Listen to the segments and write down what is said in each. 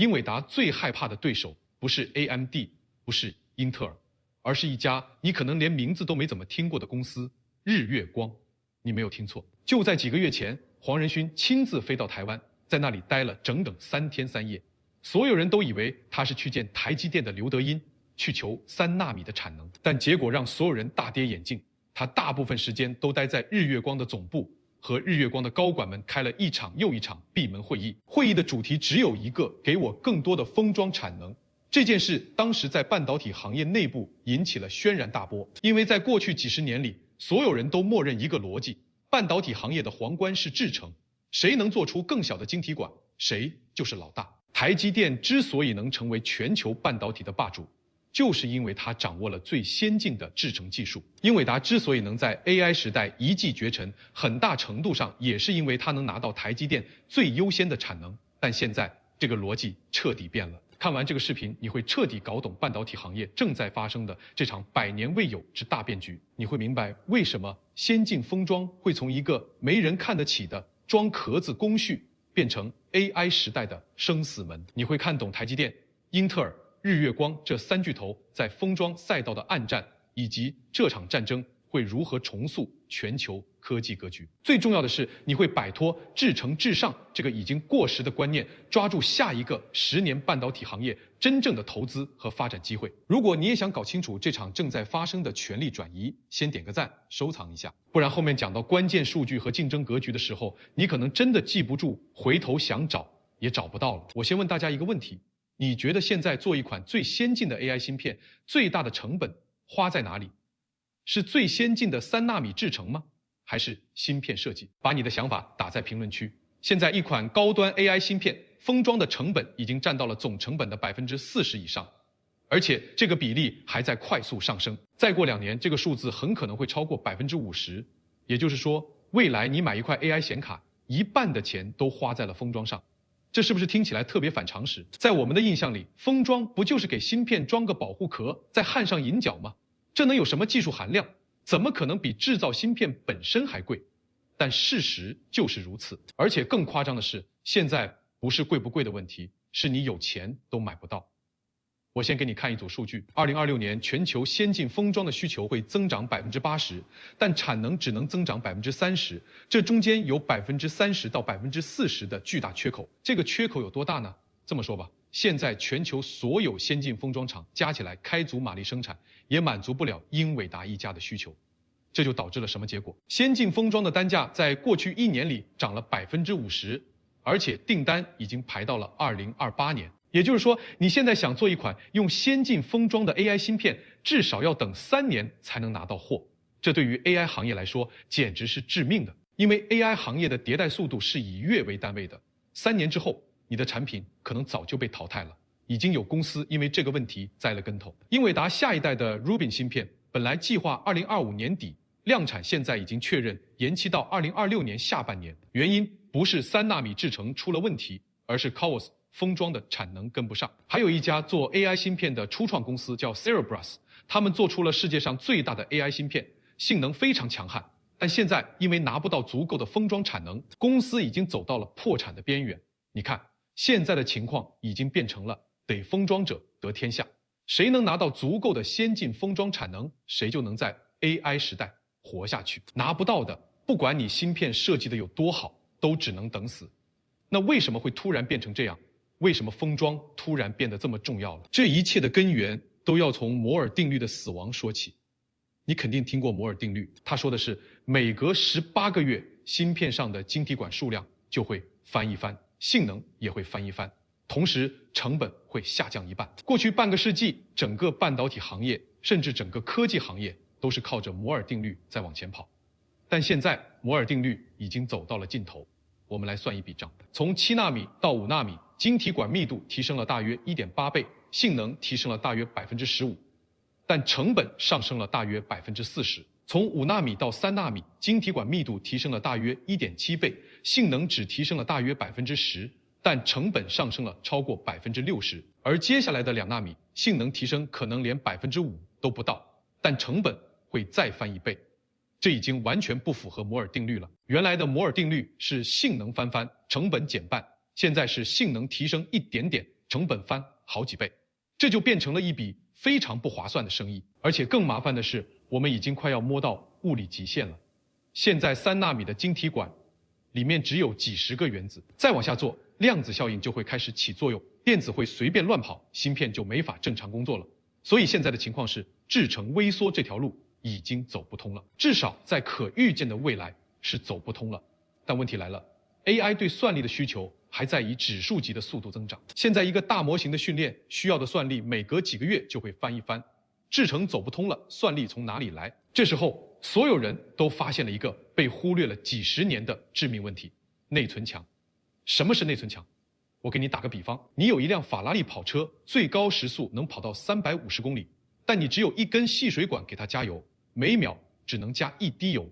英伟达最害怕的对手不是 AMD， 不是英特尔，而是一家你可能连名字都没怎么听过的公司——日月光。你没有听错，就在几个月前，黄仁勋亲自飞到台湾，在那里待了整整3天3夜。所有人都以为他是去见台积电的刘德音，去求3纳米的产能，但结果让所有人大跌眼镜。他大部分时间都待在日月光的总部，和日月光的高管们开了一场又一场闭门会议。会议的主题只有一个：给我更多的封装产能。这件事当时在半导体行业内部引起了轩然大波，因为在过去几十年里，所有人都默认一个逻辑：半导体行业的皇冠是制程，谁能做出更小的晶体管，谁就是老大。台积电之所以能成为全球半导体的霸主，就是因为它掌握了最先进的制程技术。英伟达之所以能在 AI 时代一骑绝尘，很大程度上也是因为它能拿到台积电最优先的产能。但现在这个逻辑彻底变了。看完这个视频，你会彻底搞懂半导体行业正在发生的这场百年未有之大变局。你会明白为什么先进封装会从一个没人看得起的装壳子工序变成 AI 时代的生死门。你会看懂台积电、英特尔、日月光这3巨头在封装赛道的暗战，以及这场战争会如何重塑全球科技格局。最重要的是，你会摆脱制程至上这个已经过时的观念，抓住下一个10年半导体行业真正的投资和发展机会。如果你也想搞清楚这场正在发生的权力转移，先点个赞，收藏一下，不然后面讲到关键数据和竞争格局的时候，你可能真的记不住，回头想找也找不到了。我先问大家一个问题，你觉得现在做一款最先进的 AI 芯片，最大的成本花在哪里？是最先进的3纳米制程吗？还是芯片设计？把你的想法打在评论区。现在一款高端 AI 芯片封装的成本已经占到了总成本的40%以上，而且这个比例还在快速上升。再过2年，这个数字很可能会超过50%。也就是说，未来你买一块 AI 显卡，一半的钱都花在了封装上。这是不是听起来特别反常识？在我们的印象里，封装不就是给芯片装个保护壳，再焊上银角吗？这能有什么技术含量？怎么可能比制造芯片本身还贵？但事实就是如此。而且更夸张的是，现在不是贵不贵的问题，是你有钱都买不到。我先给你看一组数据：2026年全球先进封装的需求会增长80%，但产能只能增长30%，这中间有30%到40%的巨大缺口。这个缺口有多大呢？这么说吧，现在全球所有先进封装厂加起来开足马力生产，也满足不了英伟达一家的需求。这就导致了什么结果？先进封装的单价在过去1年里涨了50%，而且订单已经排到了2028年。也就是说，你现在想做一款用先进封装的 AI 芯片，至少要等3年才能拿到货。这对于 AI 行业来说，简直是致命的，因为 AI 行业的迭代速度是以月为单位的。3年之后，你的产品可能早就被淘汰了。已经有公司因为这个问题栽了跟头。英伟达下一代的 Rubin 芯片本来计划2025年底量产，现在已经确认延期到2026年下半年。原因不是3纳米制程出了问题，而是 CoWoS 封装的产能跟不上。还有一家做 AI 芯片的初创公司叫 Cerebras， 他们做出了世界上最大的 AI 芯片，性能非常强悍。但现在因为拿不到足够的封装产能，公司已经走到了破产的边缘。你看，现在的情况已经变成了得封装者得天下，谁能拿到足够的先进封装产能，谁就能在 AI 时代活下去。拿不到的，不管你芯片设计的有多好，都只能等死。那为什么会突然变成这样？为什么封装突然变得这么重要了？这一切的根源都要从摩尔定律的死亡说起。你肯定听过摩尔定律，他说的是每隔18个月，芯片上的晶体管数量就会翻一番，性能也会翻一番，同时成本会下降一半。过去半个世纪，整个半导体行业甚至整个科技行业都是靠着摩尔定律在往前跑。但现在摩尔定律已经走到了尽头。我们来算一笔账，从7纳米到5纳米，晶体管密度提升了大约 1.8 倍，性能提升了大约 15%， 但成本上升了大约 40%。从5纳米到3纳米，晶体管密度提升了大约 1.7 倍，性能只提升了大约 10%， 但成本上升了超过 60%。而接下来的2纳米，性能提升可能连 5% 都不到，但成本会再翻1倍。这已经完全不符合摩尔定律了。原来的摩尔定律是性能翻番，成本减半，现在是性能提升一点点，成本翻好几倍，这就变成了一笔非常不划算的生意。而且更麻烦的是，我们已经快要摸到物理极限了。现在3纳米的晶体管里面只有几十个原子，再往下做，量子效应就会开始起作用，电子会随便乱跑，芯片就没法正常工作了。所以现在的情况是，制程微缩这条路已经走不通了，至少在可预见的未来是走不通了。但问题来了， AI 对算力的需求还在以指数级的速度增长。现在一个大模型的训练需要的算力每隔几个月就会翻一番，制程走不通了，算力从哪里来？这时候所有人都发现了一个被忽略了几十年的致命问题：内存强。什么是内存强？我给你打个比方，你有一辆法拉利跑车，最高时速能跑到350公里，但你只有一根细水管给它加油，每秒只能加1滴油。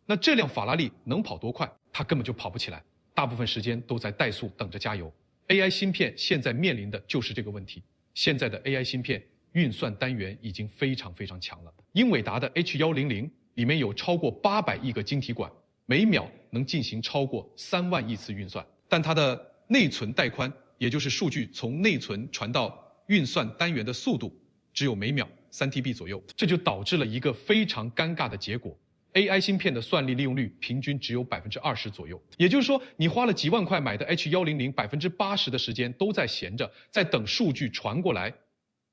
那这辆法拉利能跑多快？它根本就跑不起来，大部分时间都在怠速等着加油。AI 芯片现在面临的就是这个问题。现在的 AI 芯片运算单元已经非常强了。英伟达的 H100里面有超过800亿个晶体管，每秒能进行超过3万亿次运算，但它的内存带宽，也就是数据从内存传到运算单元的速度，只有每秒3TB 左右，这就导致了一个非常尴尬的结果。AI 芯片的算力利用率平均只有20%左右，也就是说，你花了几万块买的 H100，80%的时间都在闲着，在等数据传过来。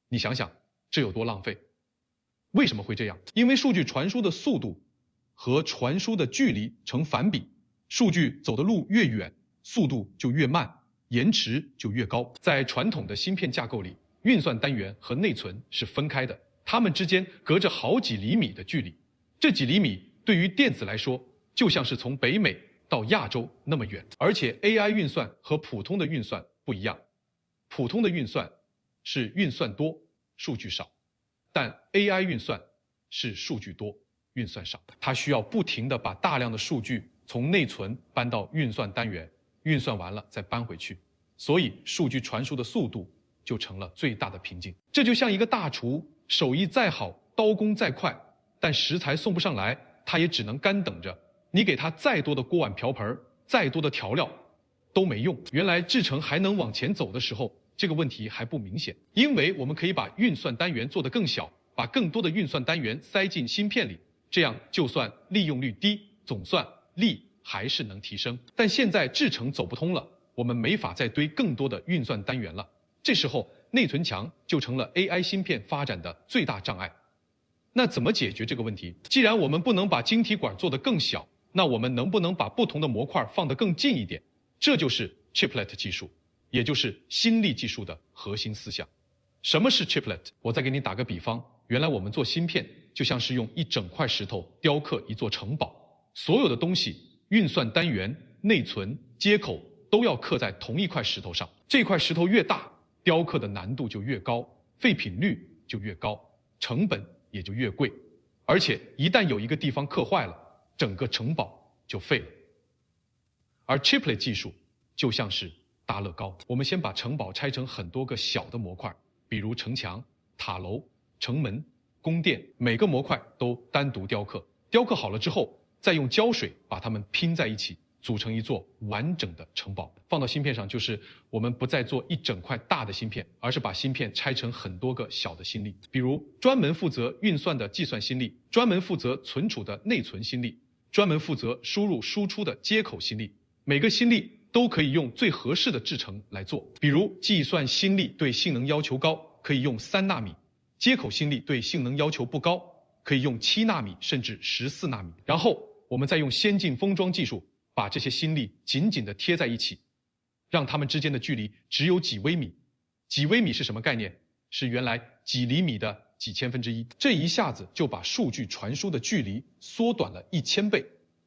你想想，这有多浪费？为什么会这样？因为数据传输的速度和传输的距离成反比，数据走的路越远，速度就越慢，延迟就越高。在传统的芯片架构里，运算单元和内存是分开的，它们之间隔着好几厘米的距离。这几厘米对于电子来说，就像是从北美到亚洲那么远。而且 AI 运算和普通的运算不一样，普通的运算是运算多，数据少，但 AI 运算是数据多，运算少。它需要不停地把大量的数据从内存搬到运算单元，运算完了再搬回去，所以数据传输的速度就成了最大的瓶颈。这就像一个大厨，手艺再好，刀工再快，但食材送不上来，他也只能干等着。你给他再多的锅碗瓢盆，再多的调料都没用。原来制程还能往前走的时候，这个问题还不明显，因为我们可以把运算单元做得更小，把更多的运算单元塞进芯片里，这样就算利用率低，总算力还是能提升。但现在制程走不通了，我们没法再堆更多的运算单元了，这时候内存强就成了 AI 芯片发展的最大障碍。那怎么解决这个问题？既然我们不能把晶体管做得更小，那我们能不能把不同的模块放得更近一点？这就是 Chiplet 技术，也就是芯粒技术的核心思想。什么是 Chiplet？ 我再给你打个比方，原来我们做芯片就像是用一整块石头雕刻一座城堡，所有的东西，运算单元、内存、接口都要刻在同一块石头上。这块石头越大，雕刻的难度就越高，废品率就越高，成本也就越贵，而且一旦有一个地方刻坏了，整个城堡就废了。而 Chiplet 技术就像是搭乐高，我们先把城堡拆成很多个小的模块，比如城墙、塔楼、城门、宫殿，每个模块都单独雕刻，雕刻好了之后，再用胶水把它们拼在一起，组成一座完整的城堡。放到芯片上，就是我们不再做一整块大的芯片，而是把芯片拆成很多个小的芯粒，比如专门负责运算的计算芯粒，专门负责存储的内存芯粒，专门负责输入输出的接口芯粒。每个芯粒都可以用最合适的制程来做，比如计算芯粒对性能要求高，可以用3纳米；接口芯粒对性能要求不高，可以用7纳米甚至14纳米。然后我们再用先进封装技术把这些芯粒紧紧地贴在一起，让它们之间的距离只有几微米。几微米是什么概念？是原来几厘米的几千分之一。这一下子就把数据传输的距离缩短了1000倍，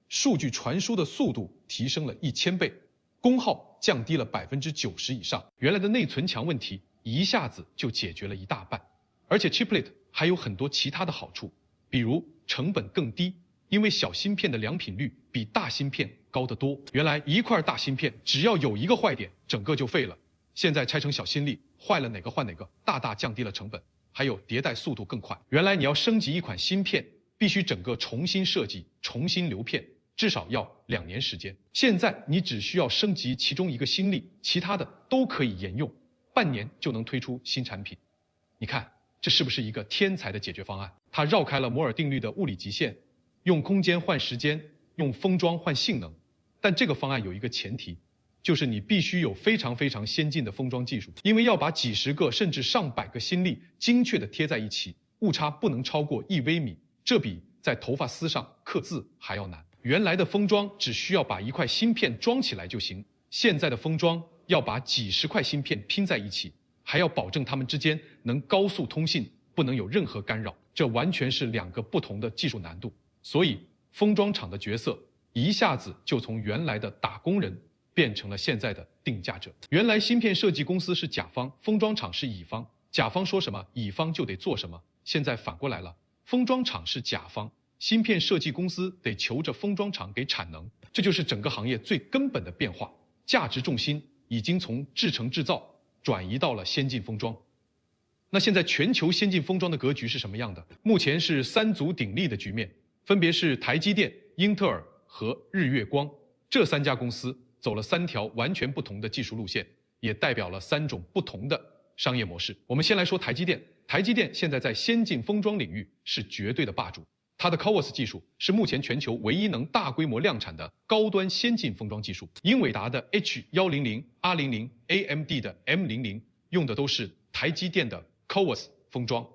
数据传输的速度提升了1000倍，功耗降低了90%以上。原来的内存强问题一下子就解决了一大半。而且 Chiplet 还有很多其他的好处，比如成本更低，因为小芯片的良品率比大芯片高得多。原来一块大芯片只要有一个坏点，整个就废了。现在拆成小芯粒，坏了哪个换哪个，大大降低了成本，还有迭代速度更快。原来你要升级一款芯片，必须整个重新设计、重新流片，至少要2年时间。现在你只需要升级其中一个芯粒，其他的都可以沿用。半年就能推出新产品。你看，这是不是一个天才的解决方案？它绕开了摩尔定律的物理极限，用空间换时间，用封装换性能。但这个方案有一个前提，就是你必须有非常先进的封装技术，因为要把几十个甚至上百个芯粒精确地贴在一起，误差不能超过1微米，这比在头发丝上刻字还要难。原来的封装只需要把一块芯片装起来就行，现在的封装要把几十块芯片拼在一起，还要保证它们之间能高速通信，不能有任何干扰，这完全是2个不同的技术难度。所以封装厂的角色一下子就从原来的打工人变成了现在的定价者。原来芯片设计公司是甲方，封装厂是乙方，甲方说什么，乙方就得做什么。现在反过来了，封装厂是甲方，芯片设计公司得求着封装厂给产能，这就是整个行业最根本的变化。价值重心已经从制程制造转移到了先进封装。那现在全球先进封装的格局是什么样的？目前是3足鼎立的局面，分别是台积电、英特尔和日月光。这3家公司走了3条完全不同的技术路线，也代表了3种不同的商业模式。我们先来说台积电。台积电现在在先进封装领域是绝对的霸主，它的 CoWoS 技术是目前全球唯一能大规模量产的高端先进封装技术。英伟达的 H100、R00、AMD 的M00用的都是台积电的 CoWoS 封装。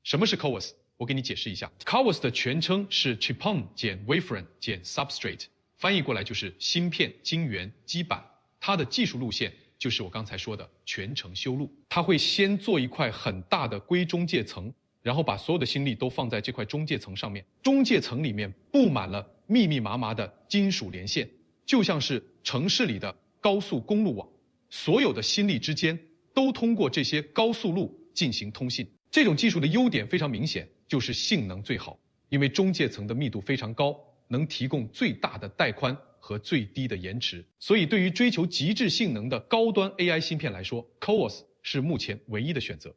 什么是 CoWoS？ 我给你解释一下。CoWoS 的全称是 Chip-on 减 Wafer 减 Substrate， 翻译过来就是芯片、晶圆、基板。它的技术路线就是我刚才说的全程修路，它会先做一块很大的硅中介层，然后把所有的芯粒都放在这块中介层上面，中介层里面布满了密密麻麻的金属连线，就像是城市里的高速公路网，所有的芯粒之间都通过这些高速路进行通信。这种技术的优点非常明显，就是性能最好，因为中介层的密度非常高，能提供最大的带宽和最低的延迟。所以对于追求极致性能的高端 AI 芯片来说， CoWoS 是目前唯一的选择。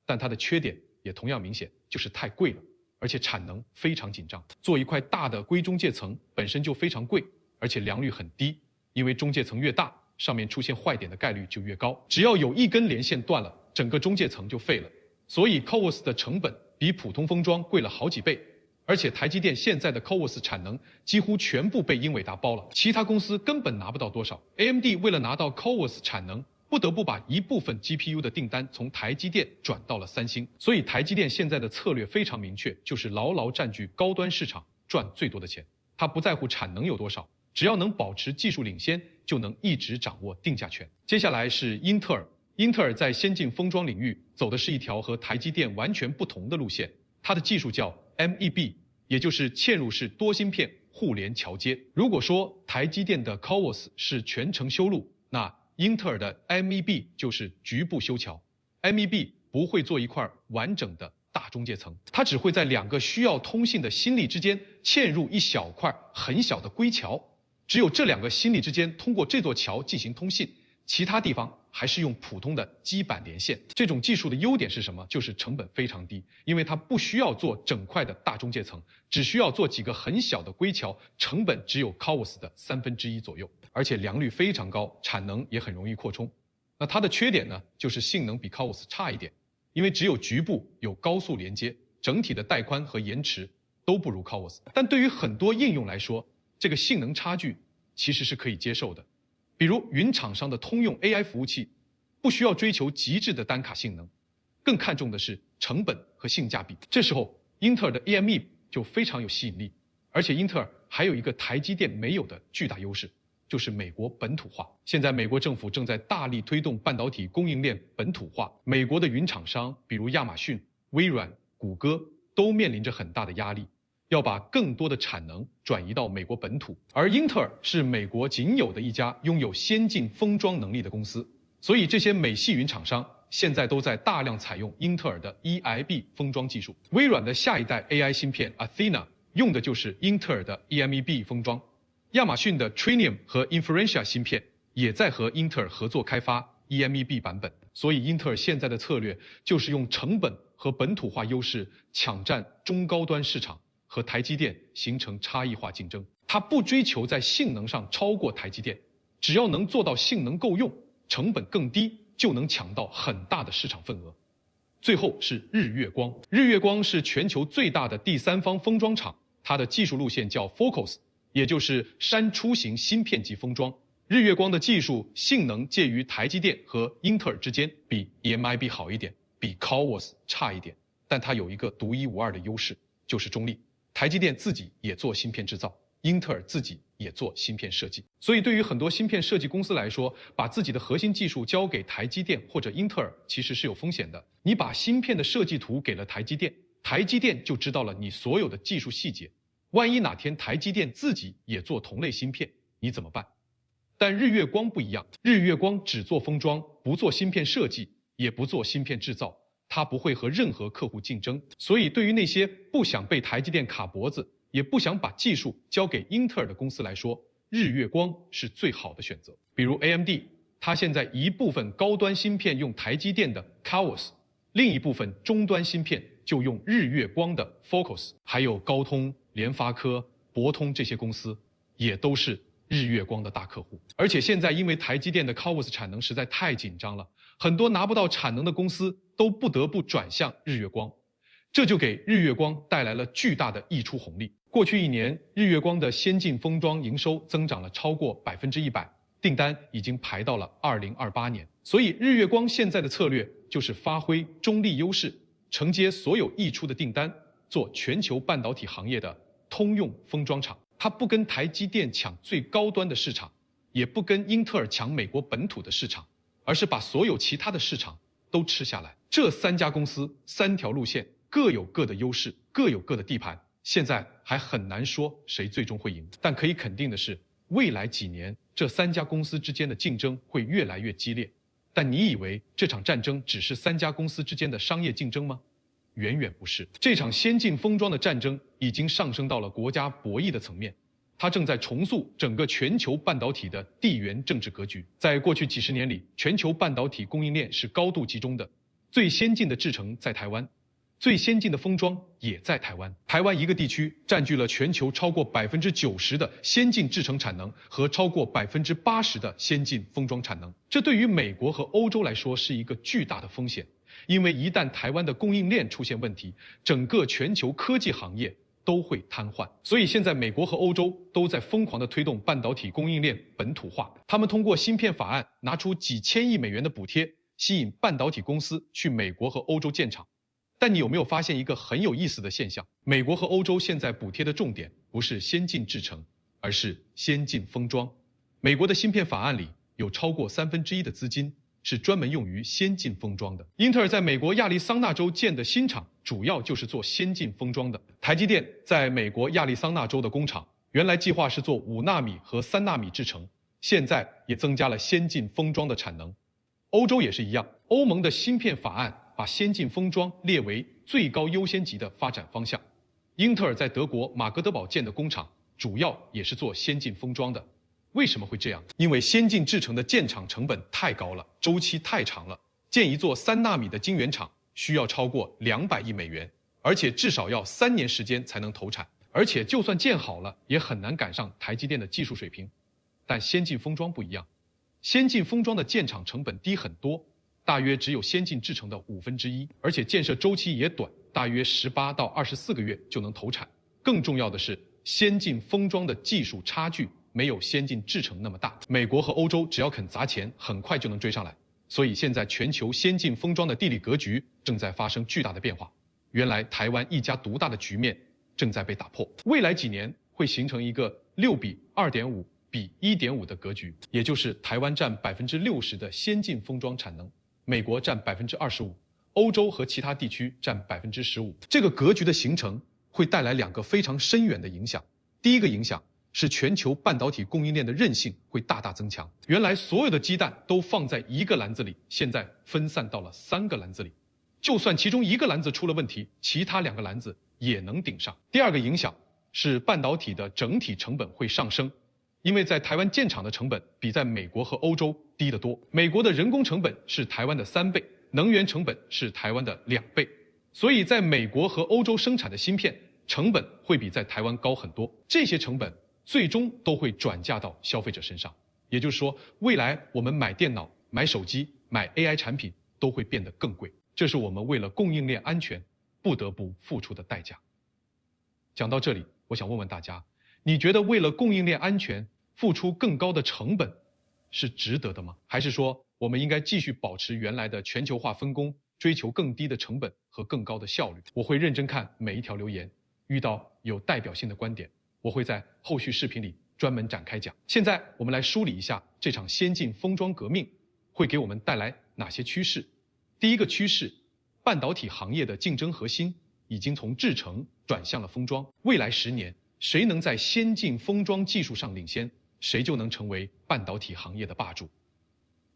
但它的缺点也同样明显，就是太贵了，而且产能非常紧张。做一块大的硅中介层本身就非常贵，而且良率很低，因为中介层越大，上面出现坏点的概率就越高。只要有一根连线断了，整个中介层就废了。所以 CoWoS 的成本比普通封装贵了好几倍。而且台积电现在的 CoWoS 产能几乎全部被英伟达包了，其他公司根本拿不到多少。AMD 为了拿到 CoWoS 产能，不得不把一部分 GPU 的订单从台积电转到了三星。所以台积电现在的策略非常明确，就是牢牢占据高端市场，赚最多的钱。它不在乎产能有多少，只要能保持技术领先，就能一直掌握定价权。接下来是英特尔。英特尔在先进封装领域走的是一条和台积电完全不同的路线，它的技术叫 MEB， 也就是嵌入式多芯片互联桥接。如果说台积电的 CoWoS 是全程修路，那英特尔的 MEB 就是局部修桥。MEB 不会做一块完整的大中介层，它只会在2个需要通信的芯粒之间嵌入一小块很小的硅桥，只有这2个芯粒之间通过这座桥进行通信，其他地方还是用普通的基板连线。这种技术的优点是什么？就是成本非常低，因为它不需要做整块的大中介层，只需要做几个很小的硅桥，成本只有 CoWoS 的1/3左右，而且良率非常高，产能也很容易扩充。那它的缺点呢，就是性能比 CoWoS 差一点，因为只有局部有高速连接，整体的带宽和延迟都不如 CoWoS。但对于很多应用来说，这个性能差距其实是可以接受的。比如云厂商的通用 AI 服务器，不需要追求极致的单卡性能，更看重的是成本和性价比。这时候英特尔的 AME 就非常有吸引力，而且英特尔还有一个台积电没有的巨大优势，就是美国本土化。现在美国政府正在大力推动半导体供应链本土化，美国的云厂商比如亚马逊、微软、谷歌都面临着很大的压力，要把更多的产能转移到美国本土。而英特尔是美国仅有的一家拥有先进封装能力的公司，所以这些美系云厂商现在都在大量采用英特尔的 EIB 封装技术。微软的下一代 AI 芯片 Athena 用的就是英特尔的 EMEB 封装，亚马逊的 Trainium 和 Inferentia 芯片也在和英特尔合作开发 EMEB 版本。所以英特尔现在的策略就是用成本和本土化优势抢占中高端市场，和台积电形成差异化竞争。它不追求在性能上超过台积电，只要能做到性能够用，成本更低就能抢到很大的市场份额。最后是日月光，日月光是全球最大的第三方封装厂，它的技术路线叫 Focus， 也就是删除型芯片级封装。日月光的技术性能介于台积电和英特尔之间，比 EMIB 好一点，比 CoWoS 差一点，但它有一个独一无二的优势，就是中立。台积电自己也做芯片制造，英特尔自己也做芯片设计，所以对于很多芯片设计公司来说，把自己的核心技术交给台积电或者英特尔，其实是有风险的。你把芯片的设计图给了台积电，台积电就知道了你所有的技术细节。万一哪天台积电自己也做同类芯片，你怎么办？但日月光不一样，日月光只做封装，不做芯片设计，也不做芯片制造，它不会和任何客户竞争。所以对于那些不想被台积电卡脖子，也不想把技术交给英特尔的公司来说，日月光是最好的选择。比如 AMD， 它现在一部分高端芯片用台积电的 CoWoS， 另一部分终端芯片就用日月光的 Focus， 还有高通、联发科、博通这些公司也都是日月光的大客户。而且现在因为台积电的 CoWoS 产能实在太紧张了，很多拿不到产能的公司都不得不转向日月光，这就给日月光带来了巨大的溢出红利。过去一年，日月光的先进封装营收增长了超过100%，订单已经排到了2028年。所以日月光现在的策略就是发挥中立优势，承接所有溢出的订单，做全球半导体行业的通用封装厂。它不跟台积电抢最高端的市场，也不跟英特尔抢美国本土的市场，而是把所有其他的市场都吃下来。这三家公司三条路线各有各的优势，各有各的地盘，现在还很难说谁最终会赢。但可以肯定的是，未来几年这三家公司之间的竞争会越来越激烈。但你以为这场战争只是三家公司之间的商业竞争吗？远远不是。这场先进封装的战争已经上升到了国家博弈的层面，它正在重塑整个全球半导体的地缘政治格局。在过去几十年里，全球半导体供应链是高度集中的，最先进的制程在台湾，最先进的封装也在台湾。台湾一个地区占据了全球超过90%的先进制程产能和超过80%的先进封装产能。这对于美国和欧洲来说是一个巨大的风险，因为一旦台湾的供应链出现问题，整个全球科技行业都会瘫痪。所以现在美国和欧洲都在疯狂地推动半导体供应链本土化，他们通过芯片法案拿出几千亿美元的补贴，吸引半导体公司去美国和欧洲建厂。但你有没有发现一个很有意思的现象？美国和欧洲现在补贴的重点不是先进制程，而是先进封装。美国的芯片法案里有超过1/3的资金是专门用于先进封装的。英特尔在美国亚利桑那州建的新厂主要就是做先进封装的。台积电在美国亚利桑那州的工厂原来计划是做5纳米和3纳米制程，现在也增加了先进封装的产能。欧洲也是一样，欧盟的芯片法案把先进封装列为最高优先级的发展方向。英特尔在德国马格德堡建的工厂主要也是做先进封装的。为什么会这样？因为先进制程的建厂成本太高了，周期太长了。建一座3纳米的晶圆厂需要超过200亿美元，而且至少要3年时间才能投产。而且就算建好了，也很难赶上台积电的技术水平。但先进封装不一样，先进封装的建厂成本低很多，大约只有先进制程的1/5，而且建设周期也短，大约18到24个月就能投产。更重要的是，先进封装的技术差距没有先进制程那么大，美国和欧洲只要肯砸钱，很快就能追上来。所以现在全球先进封装的地理格局正在发生巨大的变化。原来台湾一家独大的局面正在被打破，未来几年会形成一个6:2.5比1.5的格局，也就是台湾占60%的先进封装产能，美国占25%，欧洲和其他地区占15%。这个格局的形成会带来2个非常深远的影响。第一个影响是全球半导体供应链的韧性会大大增强。原来所有的鸡蛋都放在一个篮子里，现在分散到了3个篮子里。就算其中一个篮子出了问题，其他2个篮子也能顶上。第二个影响是半导体的整体成本会上升，因为在台湾建厂的成本比在美国和欧洲低得多。美国的人工成本是台湾的3倍，能源成本是台湾的2倍，所以在美国和欧洲生产的芯片成本会比在台湾高很多。这些成本最终都会转嫁到消费者身上。也就是说，未来我们买电脑、买手机、买买 AI 产品都会变得更贵，这是我们为了供应链安全不得不付出的代价。讲到这里，我想问问大家，你觉得为了供应链安全付出更高的成本是值得的吗？还是说我们应该继续保持原来的全球化分工，追求更低的成本和更高的效率？我会认真看每一条留言，遇到有代表性的观点，我会在后续视频里专门展开讲。现在我们来梳理一下这场先进封装革命会给我们带来哪些趋势。第一个趋势，半导体行业的竞争核心已经从制程转向了封装。未来10年，谁能在先进封装技术上领先，谁就能成为半导体行业的霸主。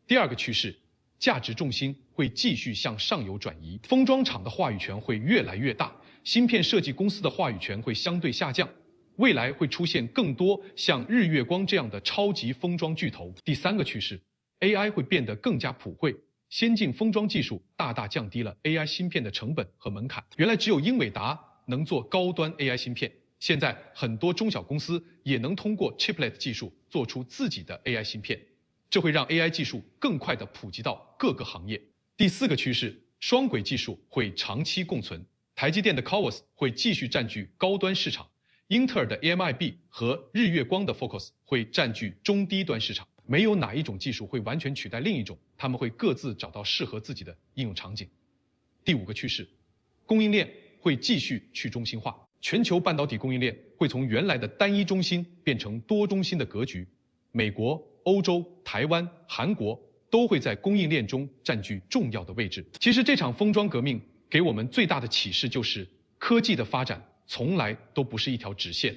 第二个趋势，价值重心会继续向上游转移，封装厂的话语权会越来越大，芯片设计公司的话语权会相对下降。未来会出现更多像日月光这样的超级封装巨头。第三个趋势， AI 会变得更加普惠，先进封装技术大大降低了 AI 芯片的成本和门槛。原来只有英伟达能做高端 AI 芯片，现在很多中小公司也能通过 Chiplet 技术做出自己的 AI 芯片，这会让 AI 技术更快地普及到各个行业。第四个趋势，双轨技术会长期共存，台积电的 CoWoS 会继续占据高端市场，英特尔的 AMIB 和日月光的 Focus 会占据中低端市场。没有哪一种技术会完全取代另一种，他们会各自找到适合自己的应用场景。第五个趋势，供应链会继续去中心化，全球半导体供应链会从原来的单一中心变成多中心的格局。美国、欧洲、台湾、韩国都会在供应链中占据重要的位置。其实这场封装革命给我们最大的启示就是，科技的发展从来都不是一条直线。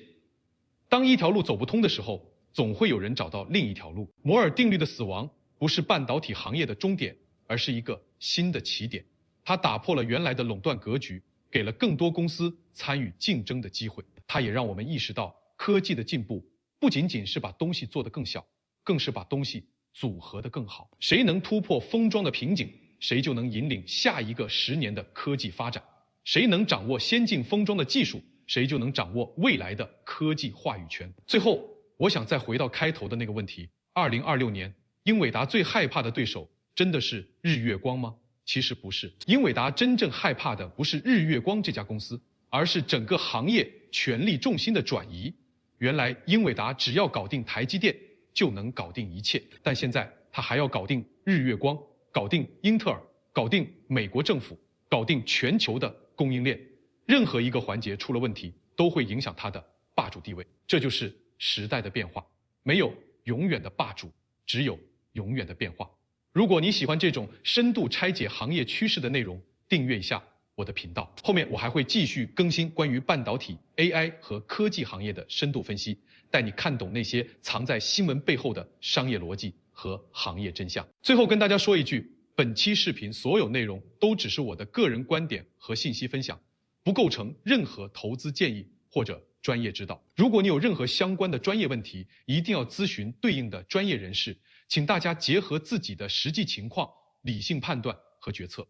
当一条路走不通的时候，总会有人找到另一条路。摩尔定律的死亡不是半导体行业的终点，而是一个新的起点。它打破了原来的垄断格局，给了更多公司参与竞争的机会。它也让我们意识到，科技的进步不仅仅是把东西做得更小，更是把东西组合得更好。谁能突破封装的瓶颈，谁就能引领下一个10年的科技发展。谁能掌握先进封装的技术，谁就能掌握未来的科技话语权。最后，我想再回到开头的那个问题，2026年，英伟达最害怕的对手真的是日月光吗？其实不是，英伟达真正害怕的不是日月光这家公司，而是整个行业权力重心的转移。原来英伟达只要搞定台积电就能搞定一切，但现在它还要搞定日月光，搞定英特尔，搞定美国政府，搞定全球的供应链。任何一个环节出了问题，都会影响它的霸主地位。这就是时代的变化，没有永远的霸主，只有永远的变化。如果你喜欢这种深度拆解行业趋势的内容，订阅一下我的频道。后面我还会继续更新关于半导体、AI 和科技行业的深度分析，带你看懂那些藏在新闻背后的商业逻辑和行业真相。最后跟大家说一句，本期视频所有内容都只是我的个人观点和信息分享，不构成任何投资建议或者专业指导。如果你有任何相关的专业问题，一定要咨询对应的专业人士，请大家结合自己的实际情况，理性判断和决策。